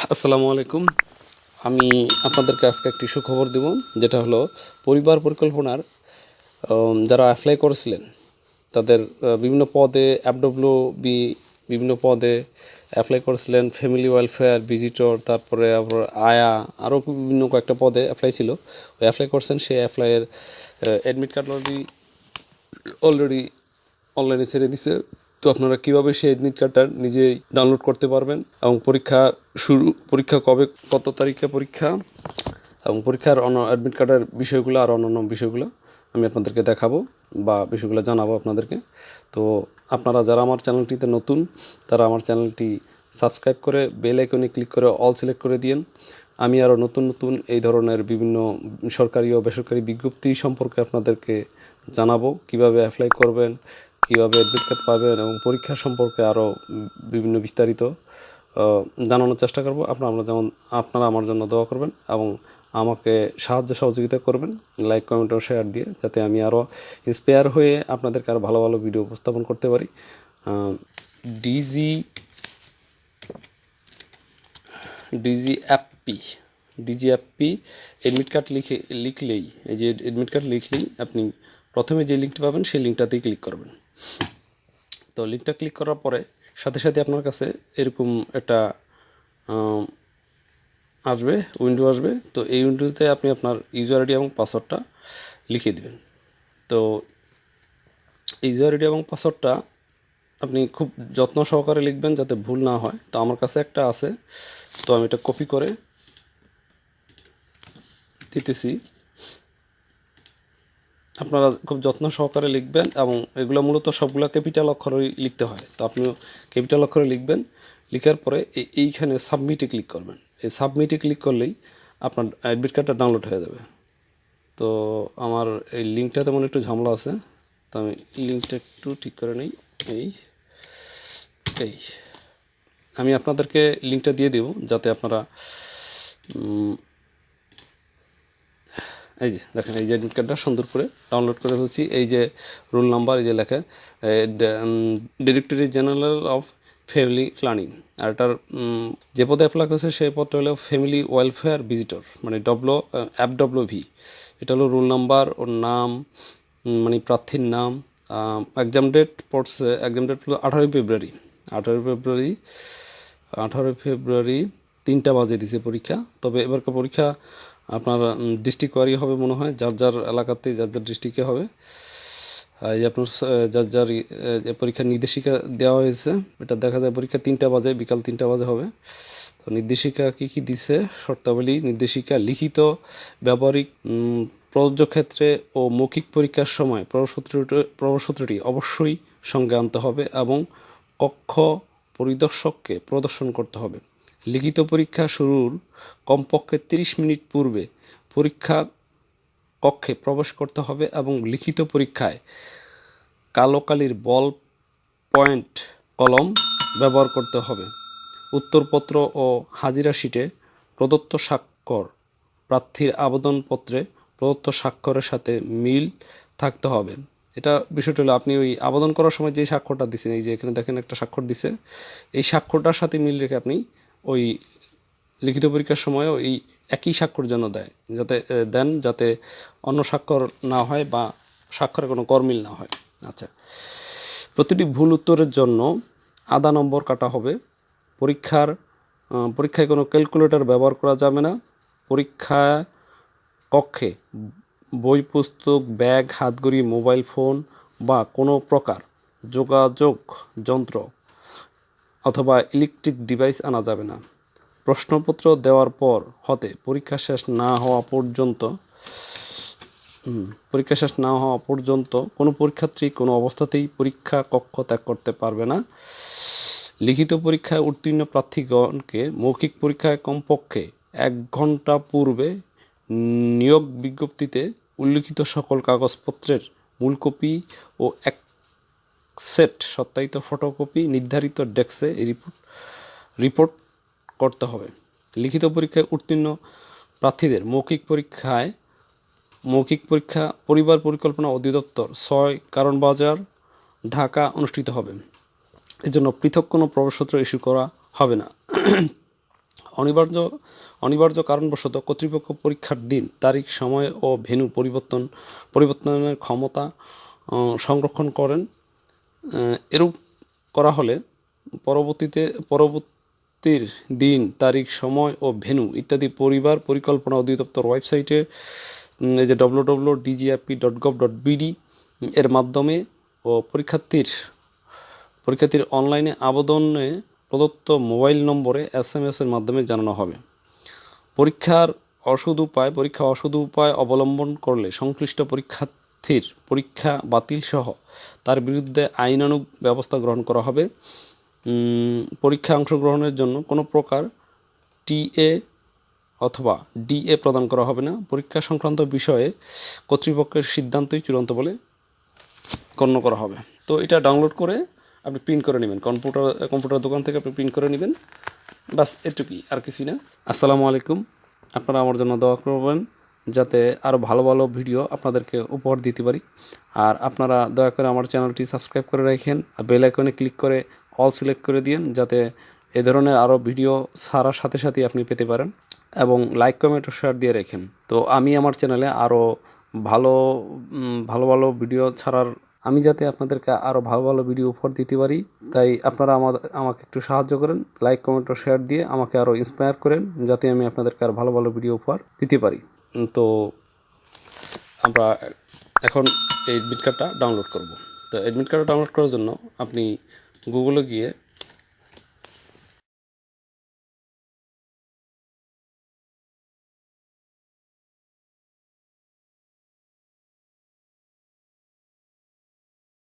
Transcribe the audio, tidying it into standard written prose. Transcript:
আসসালামু আলাইকুম। আমি আপনাদেরকে আজকে একটি সুখবর দেব, যেটা হলো পরিবার পরিকল্পনার যারা অ্যাপ্লাই করেছিলেন তাদের বিভিন্ন পদে এফডব্লিউবি বিভিন্ন পদে অ্যাপ্লাই করেছিলেন, ফ্যামিলি ওয়েলফেয়ার ভিজিটর, তারপরে আবার আয়া, আরও বিভিন্ন কয়েকটা পদে অ্যাপ্লাই ছিল। ওই অ্যাপ্লাই করছেন, সেই অ্যাপ্লাইয়ের অ্যাডমিট কার্ড অলরেডি অনলাইনে ছেড়ে দিছে। তো আপনারা কীভাবে সেই অ্যাডমিট কার্ডটা নিজেই ডাউনলোড করতে পারবেন এবং পরীক্ষা কবে, কত তারিখে পরীক্ষা এবং পরীক্ষার অ্যাডমিট কার্ডের বিষয়গুলো আর অন্যান্য বিষয়গুলো আমি আপনাদেরকে দেখাবো বা বিষয়গুলো জানাবো আপনাদেরকে। তো আপনারা যারা আমার চ্যানেলটিতে নতুন, তারা আমার চ্যানেলটি সাবস্ক্রাইব করে বেল আইকনে ক্লিক করে অল সিলেক্ট করে দিন। আমি আরও নতুন নতুন এই ধরনের বিভিন্ন সরকারি ও বেসরকারি বিজ্ঞপ্তি সম্পর্কে আপনাদেরকে জানাবো, কিভাবে অ্যাপ্লাই করবেন, কীভাবে অ্যাডমিট কার্ড পাবেন এবং পরীক্ষা সম্পর্কে আরও বিভিন্ন বিস্তারিত জানানোর চেষ্টা করব। আপনারা আমার জন্য দোয়া করবেন এবং আমাকে সহযোগিতা করবেন লাইক, কমেন্ট ও শেয়ার দিয়ে, যাতে আমি আরও ইন্সপায়ার হয়ে আপনাদেরকে আরও ভালো ভালো ভিডিও উপস্থাপন করতে পারি। ডিজিএফপি অ্যাডমিট কার্ড লিখলেই, এই যে অ্যাডমিট কার্ড লিখলেই আপনি প্রথমে যে লিঙ্কটা পাবেন সেই লিঙ্কটাতেই ক্লিক করবেন। তো লিঙ্কটা ক্লিক করার পরে সাথে সাথে আপনার কাছে এরকম একটা উইন্ডো আসবে। তো এই উইন্ডোতে আপনি আপনার ইউজার আইডি এবং পাসওয়ার্ডটা লিখে দেবেন। তো ইউজার আইডি এবং পাসওয়ার্ডটা আপনি খুব যত্ন সহকারে লিখবেন যাতে ভুল না হয়। তো আমার কাছে একটা আছে, তো আমি এটা কপি করে দিতেছি। আপনারা খুব যত্ন সহকারে লিখবেন এবং এগুলো মূলত সবগুলো ক্যাপিটাল অক্ষরেই লিখতে হয়। তো আপনিও ক্যাপিটাল অক্ষরে লিখবেন। লিখার পরে এইখানে সাবমিটে ক্লিক করবেন। এই সাবমিটে ক্লিক করলেই আপনার অ্যাডমিট কার্ডটা ডাউনলোড হয়ে যাবে। তো আমার এই লিঙ্কটা তেমন একটু ঝামেলা আছে, তো আমি লিঙ্কটা একটু ঠিক করে নিই। আমি আপনাদেরকে লিঙ্কটা দিয়ে দেব, যাতে আপনারা এই যে দেখেন, এই যে অ্যাডমিট কার্ডটা সুন্দর করে ডাউনলোড করে ফেলছি। এই যে রোল নাম্বার, এই যে লেখা directory general of family planning, আর এটার যে পদে অ্যাপ্লাই করেছে সেই পদটা হলো ফ্যামিলি ওয়েলফেয়ার ভিজিটর, মানে এফডব্লিউভি। এটা হলো রোল নাম্বার, ওর নাম, মানে প্রার্থীর নাম। এক্সাম ডেট পড়ছে, এক্সাম ডেট হলো 18 ফেব্রুয়ারি 3টা বাজে দিছে পরীক্ষা। তবে এবারকার পরীক্ষা আপনার ডিস্ট্রিক্ট ওয়ারি হবে মনে হয়, যার যার এলাকাতে যার যার ডিস্ট্রিক্টে হবে। এই আপনার যার পরীক্ষার নির্দেশিকা দেওয়া হয়েছে, এটা দেখা যায় পরীক্ষা 3টা বাজে, বিকাল 3টা বাজে হবে। তো নির্দেশিকা কী দিছে, শর্তাবলী নির্দেশিকা: লিখিত, ব্যবহারিক, প্রযোজ্য ক্ষেত্রে ও মৌখিক পরীক্ষার সময় প্রবেশপত্রটি অবশ্যই সঙ্গে আনতে হবে এবং কক্ষ পরিদর্শককে প্রদর্শন করতে হবে। লিখিত পরীক্ষা শুরুর কমপক্ষে 30 মিনিট পূর্বে পরীক্ষা কক্ষে প্রবেশ করতে হবে এবং লিখিত পরীক্ষায় কালো কালির বল পয়েন্ট কলম ব্যবহার করতে হবে। উত্তরপত্র ও হাজিরা শিটে প্রদত্ত স্বাক্ষর প্রার্থীর আবেদনপত্রে প্রদত্ত স্বাক্ষরের সাথে মিল থাকতে হবে। এটা বিষয়টা হলো, আপনি ওই আবেদন করার সময় যে স্বাক্ষরটা দিচ্ছেন, এই যে এখানে দেখেন একটা স্বাক্ষর দিছে, এই স্বাক্ষরটার সাথে মিল রেখে আপনি ওই লিখিত পরীক্ষার সময়ও এই একই স্বাক্ষর যেন দেন, যাতে অন্য স্বাক্ষর না হয় বা স্বাক্ষরে কোনো গরমিল না হয়। আচ্ছা, প্রতিটি ভুল উত্তরের জন্য আধা নম্বর কাটা হবে। পরীক্ষায় কোনো ক্যালকুলেটর ব্যবহার করা যাবে না। পরীক্ষা কক্ষে বই, পুস্তক, ব্যাগ, হাতঘড়ি, মোবাইল ফোন বা কোনো প্রকার যোগাযোগ যন্ত্র অথবা ইলেকট্রিক ডিভাইস আনা যাবে না। প্রশ্নপত্র দেওয়ার পর হতে পরীক্ষা শেষ না হওয়া পর্যন্ত কোনো পরীক্ষার্থী কোনো অবস্থাতেই পরীক্ষা কক্ষ ত্যাগ করতে পারবে না। লিখিত পরীক্ষায় উত্তীর্ণ প্রার্থীগণকে মৌখিক পরীক্ষায় কমপক্ষে 1 ঘন্টা পূর্বে নিয়োগ বিজ্ঞপ্তিতে উল্লিখিত সকল কাগজপত্রের মূল কপি ও 1 সেট সত্যায়িত ফটোকপি নির্ধারিত ডেস্কে রিপোর্ট করতে হবে। লিখিত পরীক্ষায় উত্তীর্ণ প্রার্থীদের মৌখিক পরীক্ষা পরিবার পরিকল্পনা অধিদপ্তর 6 কারণ বাজার, ঢাকা অনুষ্ঠিত হবে। এজন্য পৃথক কোনো প্রবেশপত্র ইস্যু করা হবে না। অনিবার্য কারণবশত কর্তৃপক্ষ পরীক্ষার দিন, তারিখ, সময় ও ভেন্যু পরিবর্তনের ক্ষমতা সংরক্ষণ করেন। এরূপ করা হলে পরবর্তীর দিন, তারিখ, সময় ও ভেন্যু ইত্যাদি পরিবার পরিকল্পনা অধিদপ্তর ওয়েবসাইটে এই যে www.dgip.gov.bd এর মাধ্যমে ও পরীক্ষার্থীর অনলাইনে আবেদনে প্রদত্ত মোবাইল নম্বরে SMS এর মাধ্যমে জানানো হবে। পরীক্ষা অসদ উপায় অবলম্বন করলে সংশ্লিষ্ট পরীক্ষার্থীর পরীক্ষা বাতিল সহ তার বিরুদ্ধে আইনানুগ ব্যবস্থা গ্রহণ করা হবে। পরীক্ষা অংশগ্রহণের জন্য কোনো প্রকার TA অথবা DA প্রদান করা হবে না। পরীক্ষা সংক্রান্ত বিষয়ে কর্তৃপক্ষের সিদ্ধান্তই চূড়ান্ত বলে গণ্য করা হবে। তো এটা ডাউনলোড করে আপনি প্রিন্ট করে নেবেন, কম্পিউটার দোকান থেকে আপনি প্রিন্ট করে নেবেন, বাস এটুকুই, আর কিছুই না। আসসালামু আলাইকুম। আপনারা আমার জন্য দোয়া করবেন যাতে আরও ভালো ভালো ভিডিও আপনাদেরকে উপহার দিতে পারি। আর আপনারা দয়া করে আমার চ্যানেলটি সাবস্ক্রাইব করে রাখেন আর বেল আইকনে ক্লিক করে অল সিলেক্ট করে দিন, যাতে এ ধরনের আরও ভিডিও ছাড়ার সাথে সাথেই আপনি পেতে পারেন, এবং লাইক, কমেন্ট ও শেয়ার দিয়ে রাখেন। তো আমি আমার চ্যানেলে আরও ভালো ভালো ভিডিও ছাড়ার, আমি যাতে আপনাদেরকে আরও ভালো ভিডিও উপহার দিতে পারি, তাই আপনারা আমাকে একটু সাহায্য করেন। লাইক, কমেন্ট ও শেয়ার দিয়ে আমাকে আরও ইন্সপায়ার করেন, যাতে আমি আপনাদেরকে আরও ভালো ভিডিও উপহার দিতে পারি। তো আমরা এখন এই অ্যাডমিট কার্ডটা ডাউনলোড করব। তো অ্যাডমিট কার্ডটা ডাউনলোড করার জন্য আপনি গুগলে গিয়ে